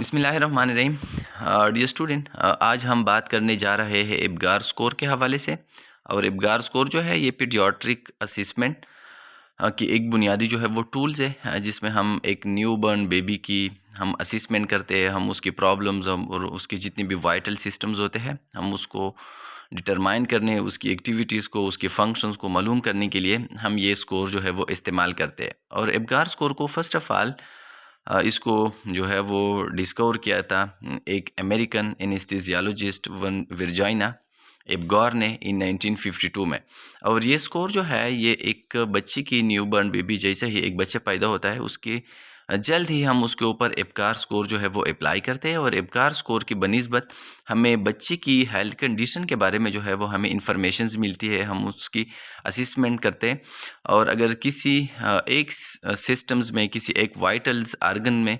बिस्मिल्लाहिर्रहमानिर्रहीम। Dear student, आज हम बात करने जा रहे हैं एब्गार स्कोर के हवाले से। और एब्गार स्कोर जो है ये पीडियाट्रिक असिसमेंट की एक बुनियादी जो है वो टूल्स है, जिसमें हम एक न्यू बर्न बेबी की हम असिसमेंट करते हैं। हम उसकी प्रॉब्लम्स और उसके जितने भी वाइटल सिस्टम्स होते हैं हम उसको डिटरमाइन करने, उसकी एक्टिविटीज़ को, उसके फंक्शंस को मालूम करने के लिए हम ये स्कोर जो है वो इस्तेमाल करते हैं। और एब्गार स्कोर को फ़र्स्ट ऑफ़ ऑल इसको जो है वो डिस्कवर किया था एक अमेरिकन एनेस्थीसियोलॉजिस्ट वन विर्जाइना एब्गार ने इन 1952 में। और ये स्कोर जो है ये एक बच्ची की न्यूबॉर्न बेबी, जैसे ही एक बच्चा पैदा होता है उसके जल्द ही हम उसके ऊपर एब्गार स्कोर जो है वो अप्लाई करते हैं। और एब्गार स्कोर की बनिस्बत हमें बच्ची की हेल्थ कंडीशन के बारे में जो है वो हमें इंफॉर्मेशंस मिलती है, हम उसकी असिसमेंट करते हैं। और अगर किसी एक सिस्टम्स में, किसी एक वाइटल्स आर्गन में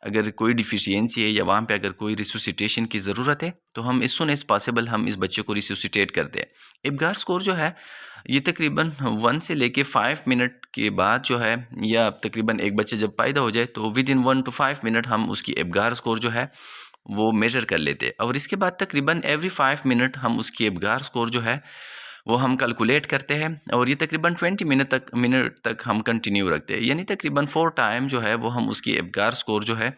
अगर कोई डिफिशियंसी है या वहाँ पे अगर कोई रिसुसिटेशन की ज़रूरत है तो हम इस सुन एज पॉसिबल हम इस बच्चे को रिसुसिटेट करते हैं। एब्गार स्कोर जो है ये तकरीबन 1 से लेके 5 मिनट के बाद जो है, या तकरीबन एक बच्चे जब पैदा हो जाए तो विद इन 1 to 5 मिनट हम उसकी एब्गार स्कोर जो है वो मेज़र कर लेते हैं। और इसके बाद तकरीबन एवरी 5 मिनट हम उसकी एब्गार स्कोर जो है वो हम कैलकुलेट करते हैं। और ये तकरीबन 20 मिनट तक हम कंटिन्यू रखते हैं, यानी तकरीबन 4 टाइम जो है वो हम उसकी एब्गार स्कोर जो है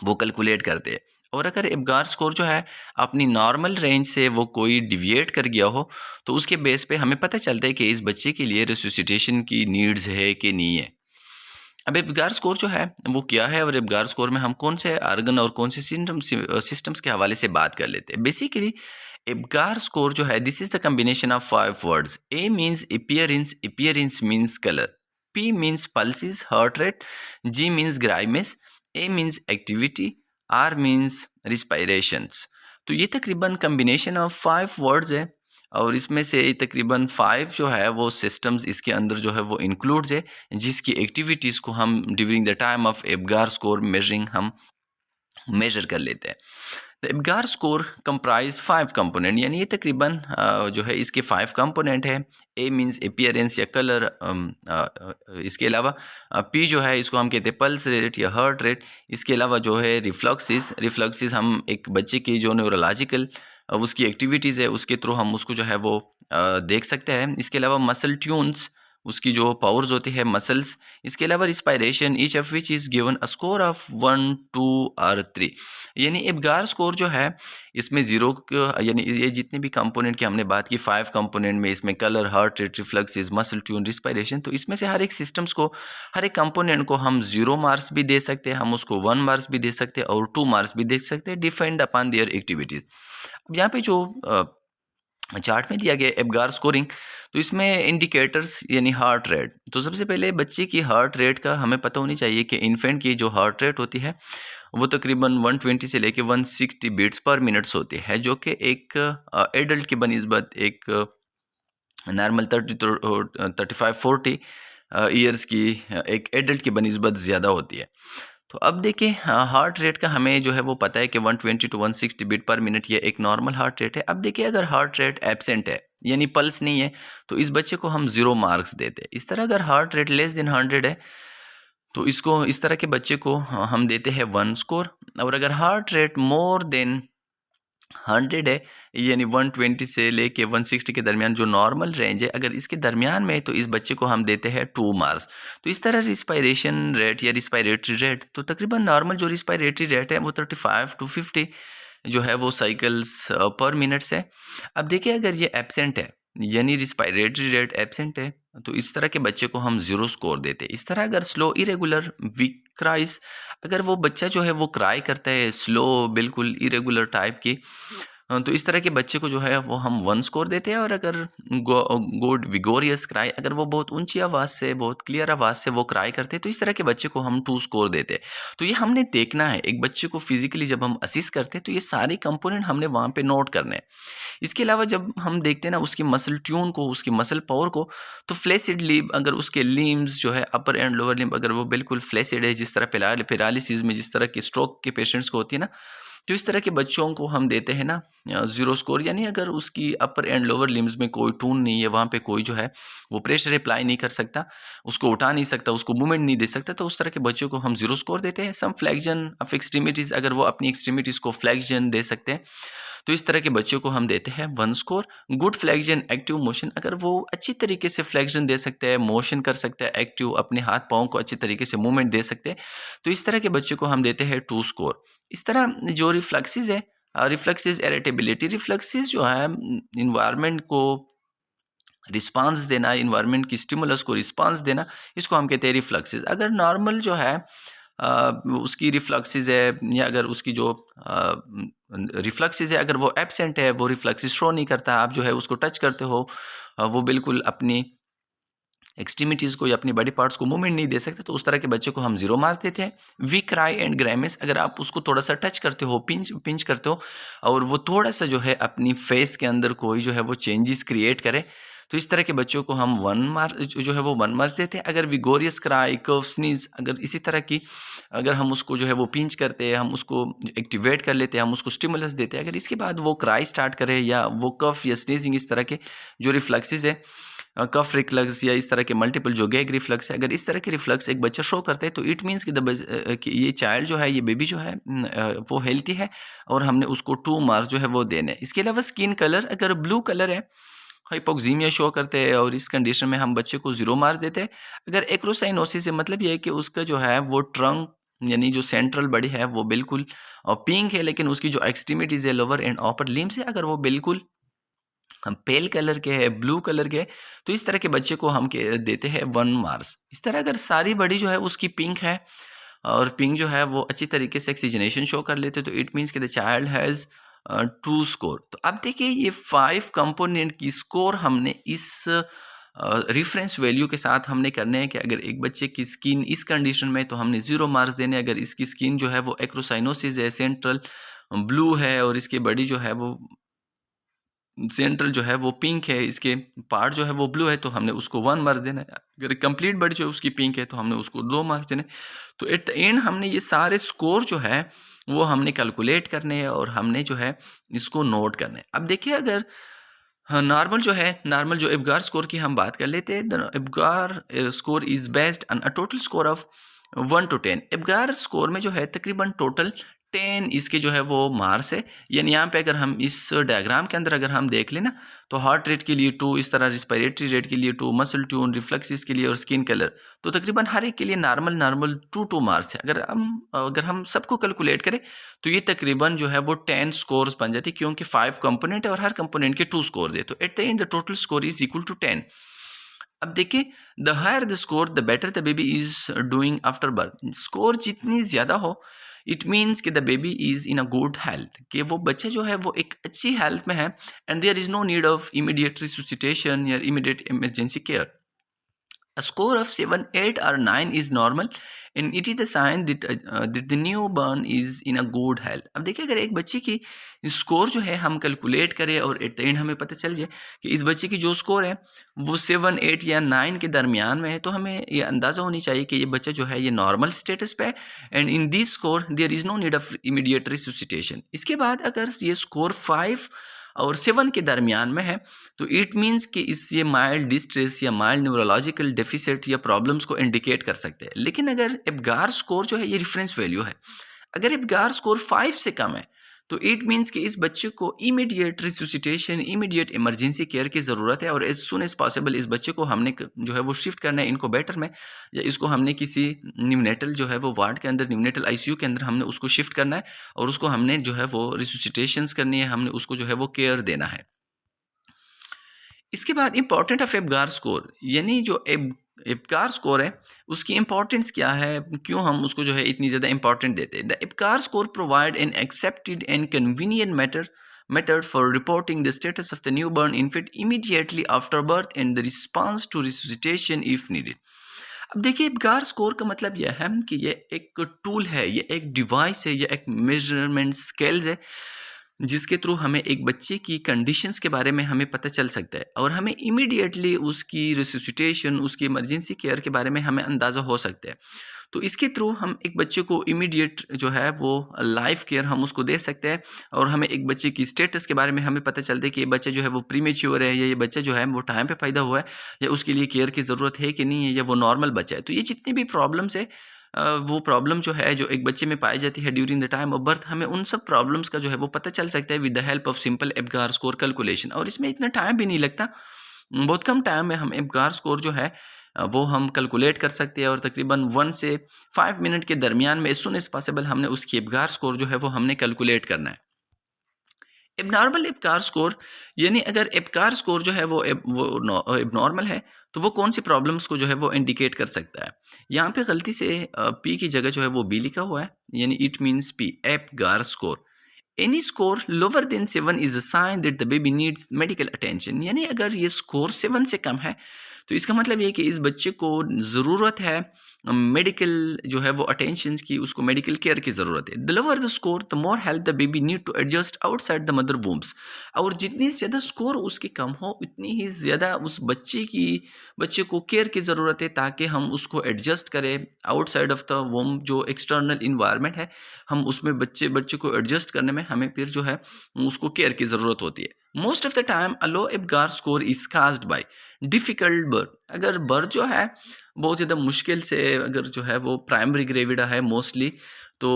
वो कैलकुलेट करते हैं। और अगर एब्गार स्कोर जो है अपनी नॉर्मल रेंज से वो कोई डिविएट कर गया हो तो उसके बेस पे हमें पता चलता है कि इस बच्चे के लिए रिसुसिटेशन की नीड्स है कि नहीं है। अब एब्गार स्कोर जो है वो क्या है, और एब्गार स्कोर में हम कौन से आर्गन और कौन से सिस्टम्स के हवाले से बात कर लेते हैं। बेसिकली एब्गार स्कोर जो है this is the combination of 5 words. A means appearance, appearance means colour, P means pulses heart rate, G means grimace, A means activity, R means respirations. तो ये तकरीबन कम्बिनेशन ऑफ 5 वर्ड्स है। और इसमें से तकरीबन 5 जो है वो सिस्टम्स इसके अंदर जो है वो इंक्लूड्स है, जिसकी एक्टिविटीज़ को हम during the time of Apgar score measuring हम मेजर कर लेते हैं। The Apgar score comprise 5 component, यानी ये तकरीबन जो है इसके 5 कंपोनेंट है। ए मीन्स अपीयरेंस या कलर, इसके अलावा पी जो है इसको हम कहते हैं पल्स रेट या हार्ट रेट। इसके अलावा जो है रिफ्लक्सिस हम एक बच्चे की जो न्यूरोलॉजिकल उसकी एक्टिविटीज़ है उसके थ्रू हम उसको जो है वो देख सकते हैं। इसके अलावा मसल ट्यून्स, उसकी जो पावर्स होती है मसल्स। इसके अलावा respiration, each of which is given a score of 1, 2 और 3। यानी एब्गार स्कोर जो है इसमें ज़ीरो, यानी ये जितने भी कंपोनेंट की हमने बात की 5 कंपोनेंट में, इसमें colour, heart rate, reflexes, muscle tone, respiration, तो इसमें से हर एक सिस्टम्स को, हर एक कंपोनेंट को हम 0 मार्क्स भी दे सकते हैं, हम उसको 1 मार्क्स भी दे सकते हैं और 2 मार्क्स भी दे सकते हैं, डिपेंड अपॉन देयर एक्टिविटीज़। अब यहाँ पे जो चार्ट में दिया गया एब्गार स्कोरिंग, तो इसमें इंडिकेटर्स यानी हार्ट रेट। तो सबसे पहले बच्चे की हार्ट रेट का हमें पता होनी चाहिए कि इन्फेंट की जो हार्ट रेट होती है वो तकरीबन 120 से लेके 160 बीट्स पर मिनट्स होती है, जो कि एक एडल्ट की बनिस्बत एक नॉर्मल 35-40 ईयर्स की एक एडल्ट की बनिस्बत ज़्यादा होती है। तो अब देखिए हार्ट रेट का हमें जो है वो पता है कि 120 to 160 बीट पर मिनट ये एक नॉर्मल हार्ट रेट है। अब देखिए अगर हार्ट रेट एब्सेंट है यानी पल्स नहीं है तो इस बच्चे को हम 0 मार्क्स देते हैं। इस तरह अगर हार्ट रेट लेस देन 100 है तो इसको, इस तरह के बच्चे को हम देते हैं 1 स्कोर। और अगर हार्ट रेट मोर देन 100 है यानी 120 से लेके 160 के दरमियान जो नॉर्मल रेंज है, अगर इसके दरमियान में है तो इस बच्चे को हम देते हैं 2 मार्क्स। तो इस तरह रिस्पायरेशन रेट या रिस्पायरेटरी रेट, तो तकरीबन नॉर्मल जो रिस्पायरेटरी रेट है वो 35 to 50 जो है वो साइकिल्स पर मिनट्स है। अब देखिए अगर ये एब्सेंट है यानी रिस्पायरेटरी रेट एब्सेंट है तो इस तरह के बच्चे को हम 0 स्कोर देते हैं। इस तरह अगर स्लो, इरेगुलर, वीक क्राइस, अगर वो बच्चा जो है वो क्राई करता है स्लो, बिल्कुल इरेगुलर टाइप की, तो इस तरह के बच्चे को जो है वो हम 1 स्कोर देते हैं। और अगर गुड विगोरियस क्राई, अगर वो बहुत ऊंची आवाज़ से, बहुत क्लियर आवाज़ से वो क्राई करते हैं तो इस तरह के बच्चे को हम 2 स्कोर देते हैं। तो ये हमने देखना है एक बच्चे को फिजिकली जब हम असिस्ट करते हैं तो ये सारे कंपोनेंट हमने वहाँ पे नोट करने हैं। इसके अलावा जब हम देखते हैं ना उसकी मसल ट्यून को, उसकी मसल पावर को, तो फ्लेसिड लिम्ब, अगर उसके लिम्स जो है अपर एंड लोअर लिम्ब अगर वो बिल्कुल फ्लेसिड है, जिस तरह पैरालिसिस में जिस तरह के स्ट्रोक के पेशेंट्स को होती है ना, तो इस तरह के बच्चों को हम देते हैं ना ज़ीरो स्कोर, यानी अगर उसकी अपर एंड लोअर लिम्स में कोई टून नहीं है, वहाँ पे कोई जो है वो प्रेशर अप्लाई नहीं कर सकता, उसको उठा नहीं सकता, उसको मूवमेंट नहीं दे सकता, तो उस तरह के बच्चों को हम ज़ीरो स्कोर देते हैं। सम फ्लेक्शन ऑफ एक्सट्रीमिटीज़, अगर वो अपनी एक्सट्रीमिटीज़ को फ्लेक्शन दे सकते हैं तो इस तरह के बच्चों को हम देते हैं 1 score. Good flexion active motion, अगर वो अच्छी तरीके से फ्लेक्शन दे सकते हैं, मोशन कर सकते हैं, एक्टिव अपने हाथ पाँव को अच्छी तरीके से मूवमेंट दे सकते हैं, तो इस तरह के बच्चों को हम देते हैं 2 स्कोर। इस तरह जो रिफ्लेक्सेस है, रिफ्लेक्सेस इरिटेबिलिटी, रिफ्लेक्सेस जो है इन्वायरमेंट को रिस्पांस देना, इन्वायरमेंट की स्टिमुलस को रिस्पांस देना, इसको हम कहते हैं रिफ्लेक्सेस। अगर नॉर्मल जो है उसकी रिफ्लेक्सेस है, या अगर उसकी जो रिफ्लेक्सेस है अगर वो एब्सेंट है, वो रिफ्लेक्सेस शो नहीं करता, आप जो है उसको टच करते हो, वो बिल्कुल अपनी एक्सट्रीमिटीज़ को या अपनी बॉडी पार्ट्स को मूवमेंट नहीं दे सकते, तो उस तरह के बच्चे को हम 0 मार्क देते हैं। वी क्राई एंड ग्राइमेस, अगर आप उसको थोड़ा सा टच करते हो, पिंच करते हो, और वो थोड़ा सा जो है अपनी फेस के अंदर कोई जो है वो चेंजेस क्रिएट करे, तो इस तरह के बच्चों को हम 1 मार्क जो है वो 1 मार्क्स देते हैं। अगर विगोरियस क्राई, कर्व, स्नीज, अगर इसी तरह की अगर हम उसको जो है वो पिंच करते हैं, हम उसको एक्टिवेट कर लेते हैं, हम उसको स्टिमुलस देते हैं, अगर इसके बाद वो क्राई स्टार्ट करे या वो कफ या स्नीजिंग, इस तरह के जो रिफ्लेक्सेस है, कफ रिफ्लक्स या इस तरह के मल्टीपल जो गैग रिफ्लक्स है, अगर इस तरह के रिफ्लक्स एक बच्चा शो करता है, तो इट मीन्स कि ये चाइल्ड जो है, ये बेबी जो है वो हेल्थी है, और हमने उसको 2 मार्क्स जो है वो देने हैं। इसके अलावा स्किन कलर, अगर ब्लू कलर है, हाइपोक्सीमिया शो करते हैं, और इस कंडीशन में हम बच्चे को 0 मार्क्स देते हैं। अगर एक्रोसाइनोसिस है, मतलब ये है कि उसका जो है वो ट्रंक यानी जो सेंट्रल बॉडी है वो बिल्कुल पिंक है, लेकिन उसकी जो एक्सट्रीमिटीज़ है, लोअर एंड अपर लिम्स है, अगर वो बिल्कुल हम पेल कलर के है, ब्लू कलर के, तो इस तरह के बच्चे को हम देते हैं 1 मार्क्स। इस तरह अगर सारी बॉडी जो है उसकी पिंक है, और पिंक जो है वो अच्छी तरीके से ऑक्सीजनेशन शो कर लेते, तो इट मीन्स कि द चाइल्ड हैज़ 2 स्कोर। तो अब देखिए ये 5 कंपोनेंट की स्कोर हमने इस रेफरेंस वैल्यू के साथ हमने करने हैं कि अगर एक बच्चे की स्किन इस कंडीशन में, तो हमने 0 मार्क्स देने। अगर इसकी स्किन जो है वो एक्रोसाइनोसिस है, सेंट्रल ब्लू है, और इसकी बॉडी जो है वो सेंट्रल जो है वो पिंक है, इसके पार्ट जो है वो ब्लू है, तो हमने उसको 1 मार्क्स देना है। अगर कंप्लीट बॉडी जो है उसकी पिंक है, तो हमने उसको 2 मार्क्स देने। तो एट द एंड हमने ये सारे स्कोर जो है वो हमने कैलकुलेट करने हैं, और हमने जो है इसको नोट करना है। अब देखिए अगर हाँ, नॉर्मल जो है, नॉर्मल जो एब्गार स्कोर की हम बात कर लेते हैं। The Apgar score is based on a total score of 1 to 10। Apgar score में जो है तकरीबन टोटल 10 इसके जो है वो मार्क्स है। यानी यहाँ पे अगर हम इस डायग्राम के अंदर अगर हम देख लें ना, तो हार्ट रेट के लिए 2, इस तरह रिस्पिरेटरी रेट के लिए 2, मसल ट्यून, रिफ्लेक्सेस के लिए, और स्किन कलर, तो तकरीबन हर एक के लिए नॉर्मल 2 मार्क्स है। अगर हम सबको कैलकुलेट करें, तो ये तकरीबन जो है वो 10 स्कोर्स बन जाती है, क्योंकि 5 कंपोनेंट है और हर कंपोनेंट के 2 स्कोर है, तो at the end the total score is equal to 10। अब देखिए, the higher the score the better the baby is doing after birth. Score जितनी ज़्यादा हो, इट मीन्स कि the baby is in a good health, कि वो बच्चा जो है वो एक अच्छी हेल्थ में है, and there is no need of immediate resuscitation या immediate emergency care. A score of 7, 8 or 9 is normal and it is a sign that the newborn is in a good health। अब देखिए, अगर एक बच्चे की score जो है हम कैलकुलेट करें, और एट द एंड हमें पता चल जाए कि इस बच्चे की जो स्कोर है वो 7, 8 या 9 के दरमियान में है, तो हमें ये अंदाज़ा होनी चाहिए कि ये बच्चा जो है ये नॉर्मल स्टेटस पे है, and in this score there is no need of immediate resuscitation. इसके बाद अगर ये स्कोर 5 और 7 के दरमियान में है, तो इट मीन्स कि इस ये माइल्ड डिस्ट्रेस या माइल्ड न्यूरोलॉजिकल डेफिसिट या प्रॉब्लम्स को इंडिकेट कर सकते हैं। लेकिन अगर एब्गार स्कोर जो है ये रेफरेंस वैल्यू है, अगर एब्गार स्कोर 5 से कम है, तो इट मीन्स कि इस बच्चे को इमीडिएट रिसुसिटेशन, इमीडिएट इमरजेंसी केयर की ज़रूरत है, और एज सुन एज पॉसिबल इस बच्चे को हमने जो है वो शिफ्ट करना है इनक्यूबेटर में, या इसको हमने किसी न्यूनेटल जो है वो वार्ड के अंदर, न्यूनेटल आईसीयू के अंदर हमने उसको शिफ्ट करना है, और उसको हमने जो है वो रिसुसिटेशंस करनी है, हमने उसको जो है वो केयर देना है। इसके बाद इंपॉर्टेंट ऑफ एब्गार स्कोर, यानी जो एब्गार स्कोर है उसकी इंपॉर्टेंस क्या है, क्यों हम उसको जो है इतनी ज़्यादा इंपॉर्टेंट देते हैं। The Apgar score provide an accepted and convenient method for reporting the status of the newborn infant immediately after birth and the response to resuscitation if needed। अब देखिए, एब्गार स्कोर का मतलब यह है कि ये एक टूल है, ये एक डिवाइस है, ये एक मेजरमेंट स्केल्स है, जिसके थ्रू हमें एक बच्चे की कंडीशंस के बारे में हमें पता चल सकता है, और हमें इमीडिएटली उसकी रिसुसिटेशन, उसकी इमरजेंसी केयर के बारे में हमें अंदाज़ा हो सकता है। तो इसके थ्रू हम एक बच्चे को इमीडिएट जो है वो लाइफ केयर हम उसको दे सकते हैं, और हमें एक बच्चे की स्टेटस के बारे में हमें पता चलता है कि ये बच्चा जो है वो प्रीमेच्योर है, या ये बच्चा जो है वो टाइम पे पैदा हुआ है, या उसके लिए केयर की ज़रूरत है कि नहीं है, या वो नॉर्मल बच्चा है। तो ये जितनी भी प्रॉब्लम्स है, वो प्रॉब्लम जो है जो एक बच्चे में पाई जाती है during the time of birth, हमें उन सब प्रॉब्लम्स का जो है वो पता चल सकता है with the help of simple Apgar score calculation. और इसमें इतना टाइम भी नहीं लगता, बहुत कम टाइम में हम एब्गार स्कोर जो है वो हम कैलकुलेट कर सकते हैं, और तकरीबन 1 से 5 मिनट के दरमियान में एज सुन एज पॉसिबल हमने उसकी एब्गार स्कोर जो है वो हमने कैलकुलेट करना है। एबनॉर्मल एब्गार स्कोर यानी अगर एब्गार स्कोर जो है वो एबनॉर्मल है, तो वो कौन सी प्रॉब्लम्स को जो है वो इंडिकेट कर सकता है। यहाँ पे गलती से पी की जगह जो है वो बी लिखा हुआ है, यानी it means P Apgar score. Any score lower than 7 is a sign that the baby needs medical attention. यानी अगर ये स्कोर 7 से कम है, तो इसका मतलब ये कि इस बच्चे को ज़रूरत है मेडिकल जो है वो अटेंशन की, उसको मेडिकल केयर की ज़रूरत है। The lower the score the more help the baby need to adjust outside the mother wombs. और जितनी ज़्यादा स्कोर उसकी कम हो, उतनी ही ज़्यादा उस बच्चे को केयर की ज़रूरत है, ताकि हम उसको एडजस्ट करें आउटसाइड ऑफ द वोम, जो एक्सटर्नल इन्वायरमेंट है, हम उसमें बच्चे को एडजस्ट करने में हमें फिर जो है उसको केयर की ज़रूरत होती है। Most of the time a low Apgar score is caused by difficult birth. अगर बर्थ जो है बहुत ज़्यादा मुश्किल से, अगर जो है वो प्राइमरी ग्रेविडा है मोस्टली, तो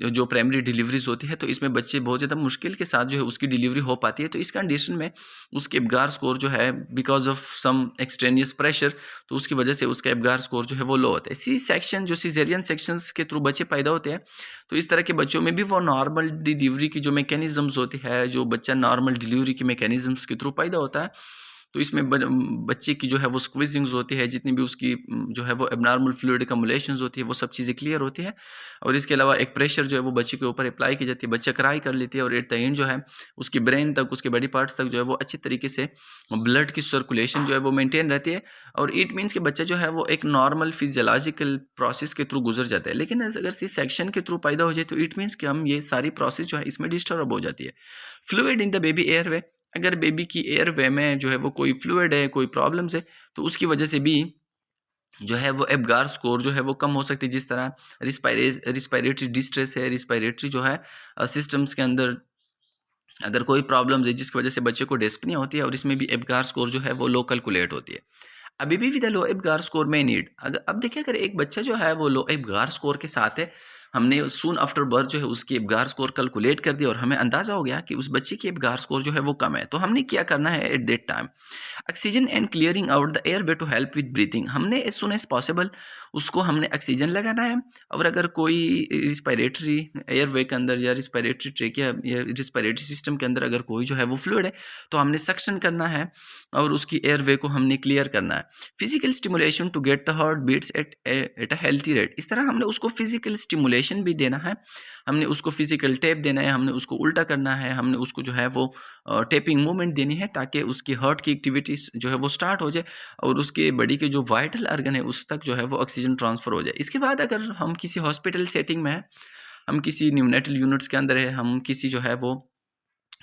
जो प्राइमरी डिलीवरीज होती है, तो इसमें बच्चे बहुत ज़्यादा मुश्किल के साथ जो है उसकी डिलीवरी हो पाती है। तो इस कंडीशन में उसके एब्गार स्कोर जो है because of some extraneous pressure, तो उसकी वजह से उसका एब्गार स्कोर जो है वो लो होता है। सी सेक्शन जो सीजेरियन सेक्शंस के थ्रू बच्चे पैदा होते हैं, तो इस तरह के बच्चों में भी वो नॉर्मल डिलीवरी की जो मैकेनिज़म्स होती है, जो बच्चा नॉर्मल डिलीवरी की मैकेनिज़म्स के थ्रू पैदा होता है, तो इसमें बच्चे की जो है वो स्क्वीजिंग्स होती है, जितनी भी उसकी जो है वो एबनॉर्मल फ्लूइड कम्युलेशंस होती है, वो सब चीज़ें क्लियर होती है। और इसके अलावा एक प्रेशर जो है वो बच्चे के ऊपर अप्लाई की जाती है, बच्चा क्राई कर लेती है, और एट द एंड जो है उसकी ब्रेन तक, उसके बॉडी पार्ट्स तक जो है वो अच्छी तरीके से ब्लड की सर्कुलेशन जो है वो मेंटेन रहती है। और इट मीन्स कि बच्चा जो है वो एक नॉर्मल फिजियोलॉजिकल प्रोसेस के थ्रू गुजर जाता है। लेकिन अगर सी सेक्शन के थ्रू पैदा हो जाए, तो इट मीन्स कि हम ये सारी प्रोसेस जो है इसमें डिस्टर्ब हो जाती है। Fluid in the baby airway, अगर बेबी की एयरवे में जो है वो कोई फ्लूइड है, कोई प्रॉब्लम्स है, तो उसकी वजह से भी जो है वो एब्गार स्कोर जो है वो कम हो सकती है। जिस तरह रिस्पायरेटरी डिस्ट्रेस है, रिस्पायरेटरी जो है सिस्टम्स के अंदर अगर कोई प्रॉब्लम्स है जिसकी वजह से बच्चे को डिस्पनिया होती है, और इसमें भी एब्गार स्कोर जो है वो लो कैलकुलेट होती है। अभी भी विद लो एब्गार स्कोर में नीड, अगर अब देखिए अगर एक बच्चा जो है वो लो एब्गार स्कोर के साथ है, हमने सून आफ्टर बर्थ जो है उसकी एब्गार स्कोर कैलकुलेट कर दिया, और हमें अंदाज़ा हो गया कि उस बच्चे की एब्गार स्कोर जो है वो कम है, तो हमने क्या करना है at that time, oxygen and clearing out the airway to help with breathing. हमने एज सुन एज पॉसिबल उसको हमने ऑक्सीजन लगाना है, और अगर कोई रिस्पायरेटरी एयर वे के अंदर या रिस्पायरेटरी ट्रेकिया या रिस्पायरेटरी सिस्टम के अंदर अगर कोई जो है वो फ्लूइड है, तो हमने सक्शन करना है और उसकी एयर वे को हमने क्लियर करना है। Physical stimulation to get the heart beats at a healthy rate, इस तरह हमने उसको फिजिकल स्टिमुलेशन भी देना है, हमने उसको फिजिकल टैप देना है, हमने उसको उल्टा करना है, हमने उसको जो है वो टैपिंग मूवमेंट देनी है, ताकि उसकी हार्ट की एक्टिविटीज़ जो है वो स्टार्ट हो जाए, और उसके बॉडी के जो वाइटल आर्गन है उस तक जो है वो ऑक्सीजन ट्रांसफ़र हो जाए। इसके बाद अगर हम किसी हॉस्पिटल सेटिंग में हैं, हम किसी न्यूनेटल यूनिट्स के अंदर है, हम किसी जो है वो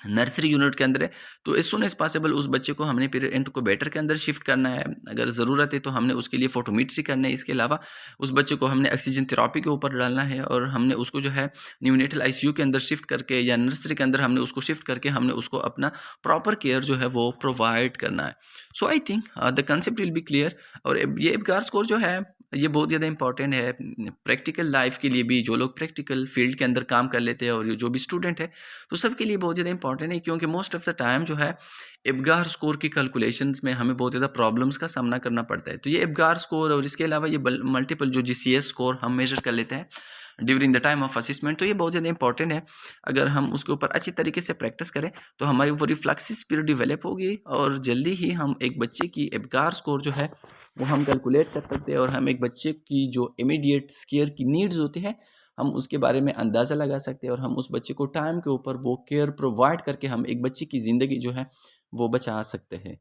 नर्सरी यूनिट के अंदर है, तो एज सुन एज पॉसिबल उस बच्चे को हमने फिर इनक्यूबेटर के अंदर शिफ्ट करना है। अगर ज़रूरत है तो हमने उसके लिए फोटोमेट्री करना है। इसके अलावा उस बच्चे को हमने ऑक्सीजन थेरेपी के ऊपर डालना है, और हमने उसको जो है न्यूनेटल आईसीयू के अंदर शिफ्ट करके या नर्सरी के अंदर हमने उसको शिफ्ट करके हमने उसको अपना प्रॉपर केयर जो है वो प्रोवाइड करना है। So I think the concept will be clear. और ये एब्गार स्कोर जो है ये बहुत ज़्यादा इंपॉर्टेंट है प्रैक्टिकल लाइफ के लिए भी, जो लोग प्रैक्टिकल फील्ड के अंदर काम कर लेते हैं और जो भी स्टूडेंट है, तो सबके लिए बहुत ज़्यादा इंपॉर्टेंट है, क्योंकि मोस्ट ऑफ द टाइम जो है एब्गार स्कोर की कैलकुलेशंस में हमें बहुत ज़्यादा प्रॉब्लम्स का सामना करना पड़ता है। तो ये एब्गार स्कोर और इसके अलावा ये मल्टीपल जो जीसीएस स्कोर हम मेजर कर लेते हैं during the time of assessment, तो ये बहुत ज़्यादा इंपॉर्टेंट है। अगर हम उसके ऊपर अच्छी तरीके से प्रैक्टिस करें, तो हमारी वो रिफ्लेक्सिव स्पीड डेवलप होगी, और जल्दी ही हम एक बच्चे की एब्गार स्कोर जो है वो हम कैलकुलेट कर सकते हैं, और हम एक बच्चे की जो इमीडिएट केयर की नीड्स होती है हम उसके बारे में अंदाज़ा लगा सकते हैं, और हम उस बच्चे को टाइम के ऊपर वो केयर प्रोवाइड करके हम एक बच्चे की ज़िंदगी जो है वो बचा सकते हैं।